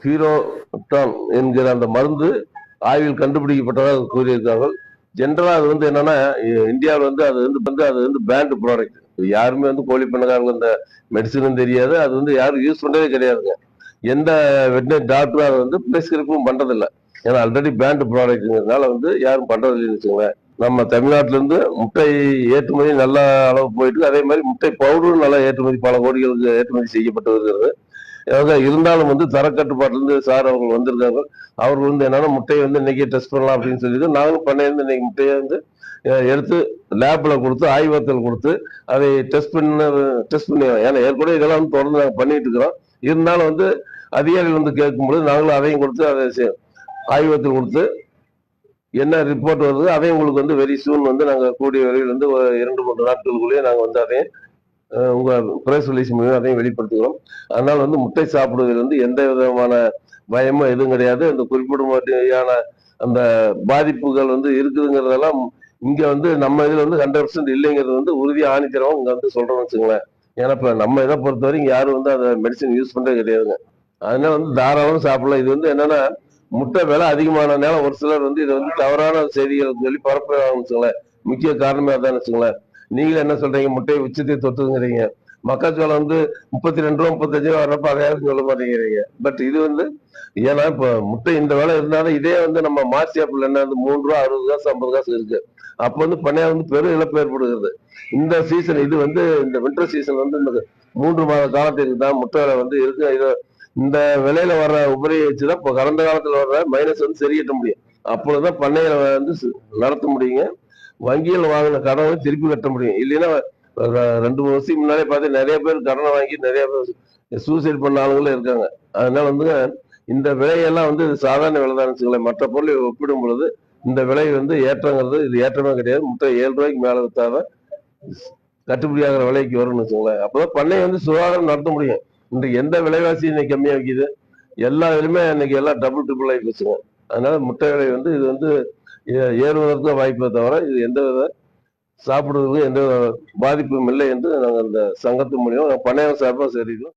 ஹீரோடான் என்கிற அந்த மருந்து ஆய்வில் கண்டுபிடிக்கப்பட்டதாக கூறியிருக்கார்கள். ஜென்ரலா அது வந்து என்னன்னா, இந்தியாவில் வந்து அது வந்து பேண்ட் ப்ராடக்ட். யாருமே வந்து கோழி பண்ணக்காரங்க அந்த மெடிசனும் தெரியாது, அது வந்து யாரும் யூஸ் பண்றதே கிடையாதுங்க. எந்த வெட்டினரி டாக்டரும் அதை வந்து பிரிஸ்கிரிப்பும் பண்றதில்ல. ஏன்னா ஆல்ரெடி பேண்ட் ப்ராடக்ட்ங்கிறதுனால வந்து யாரும் பண்றதில்லைன்னு வச்சுக்கோங்களேன். நம்ம தமிழ்நாட்டில இருந்து முட்டை ஏற்றுமதி நல்ல அளவு போயிட்டு, அதே மாதிரி முட்டை பவுடரும் நல்லா ஏற்றுமதி பல கோடிகளுக்கு ஏற்றுமதி செய்யப்பட்டு வருகிறது. இருந்தாலும் வந்து தரக்கட்டுப்பாட்டிலிருந்து சார் அவர்கள் வந்திருக்காங்க. அவர்கள் வந்து என்னன்னா முட்டையை வந்து இன்னைக்கு டெஸ்ட் பண்ணலாம் அப்படின்னு சொல்லிட்டு நாங்களும் பண்ணையிலிருந்து இன்னைக்கு முட்டையை வந்து எடுத்து லேப்ல கொடுத்து ஆய்வகத்தில் கொடுத்து அதை டெஸ்ட் பண்ணி ஏன்னா ஏற்கனவே இதெல்லாம் வந்து தொடர்ந்து நாங்கள் பண்ணிட்டு இருக்கிறோம். இருந்தாலும் வந்து அதிகாரிகள் வந்து கேட்கும்போது நாங்களும் அதையும் கொடுத்து அதை ஆய்வகத்தில் கொடுத்து என்ன ரிப்போர்ட் வருது அதையும் உங்களுக்கு வந்து வெரி சூன் வந்து நாங்கள் கூடிய விரைவில் வந்து 2-3 நாட்களுக்குள்ளேயே நாங்கள் வந்து அதையும் உங்க பிரஸ் ரிலீஸ் மூலம் அதையும் வெளிப்படுத்துகிறோம். அதனால வந்து முட்டை சாப்பிடுவதில் வந்து எந்த விதமான பயமும் எதுவும் கிடையாது. அந்த குறிப்பிடமான அந்த பாதிப்புகள் வந்து இருக்குதுங்கிறதெல்லாம் இங்க வந்து நம்ம இதுல வந்து 100% இல்லைங்கிறது வந்து உறுதியா ஆணித்தரமா இங்க வந்து சொல்றோம்னு வச்சுங்களேன். ஏன்னா இப்ப நம்ம இதை பொறுத்தவரைக்கும் யாரும் வந்து அந்த மெடிசன் யூஸ் பண்றதே கிடையாதுங்க. அதனால வந்து தாராளம் சாப்பிடலாம். இது வந்து என்னன்னா முட்டை விலை அதிகமானதுனால ஒரு சிலர் வந்து இதை வந்து தவறான செய்திகள் சொல்லி பரப்புறாங்கன்னு வச்சுங்களேன். முக்கிய காரணமே அதான் வச்சுங்களேன். நீங்களும் என்ன சொல்றீங்க, முட்டையை உச்சத்தை தொட்டுங்கிறீங்க. மக்காச்சோளம் வந்து 32 ரூபா 35 ரூபா வர்றப்ப அதையாவது சொல்ல மாட்டேங்கிறீங்க. பட் இது வந்து ஏன்னா இப்ப முட்டை இந்த விலை இருந்தாலும் இதே வந்து நம்ம மார்ச் ஏப்ரல் என்ன வந்து 3 ரூபா 60 காசு 50 காசு இருக்கு. அப்ப வந்து பண்ணையா வந்து பெரும் இழப்பு ஏற்படுகிறது. இந்த சீசன் இது வந்து இந்த வின்டர் சீசன் வந்து இந்த 3 மாத காலத்திற்கு தான் முட்டை விலை வந்து இருக்கு. இது இந்த விலையில வர்ற உபரியை வச்சுதான் இப்போ கடந்த காலத்துல வர்ற மைனஸ் வந்து சரியட்ட முடியும். அப்பொழுதுதான் பண்ணையில வந்து நடத்த முடியுங்க. வங்கியில் வாங்கின கடனை திருப்பி கட்ட முடியும். இல்லைன்னா 2-3 வருஷத்துக்கு முன்னாலே பார்த்து நிறைய பேர் கடனை வாங்கி நிறைய பேர் சூசைட் பண்ண ஆளுங்களும் இருக்காங்க. அதனால வந்து இந்த விலையெல்லாம் வந்து சாதாரண விலை தான் வச்சுங்களேன். மற்ற பொருளை ஒப்பிடும் பொழுது இந்த விலை வந்து ஏற்றங்கிறது இது ஏற்றமே கிடையாது. முட்டை 7 ரூபாய்க்கு மேல வித்தாதான் கட்டுப்படியாகிற விலைக்கு வரும்னு வச்சுங்களேன். அப்பதான் பண்ணையை வந்து சுகாதாரம் நடத்த முடியும். இன்றைக்கு எந்த விலைவாசி இன்னைக்கு கம்மியா விற்கிது, எல்லா இதுலையுமே இன்னைக்கு எல்லாம் டபுள் ட்ரிபிள் ஆகி போச்சுங்க. அதனால முட்டை விலை வந்து இது வந்து ஏறுவதற்கு வாய்ப்பே தவிர இது எந்த வித சாப்பிடுறதுக்கு எந்த பாதிப்பும் இல்லை என்று நாங்கள் அந்த சங்கத்தின் மூலியம் பண்ணையாளர் சார்பாக தெரிவிக்கிறோம்.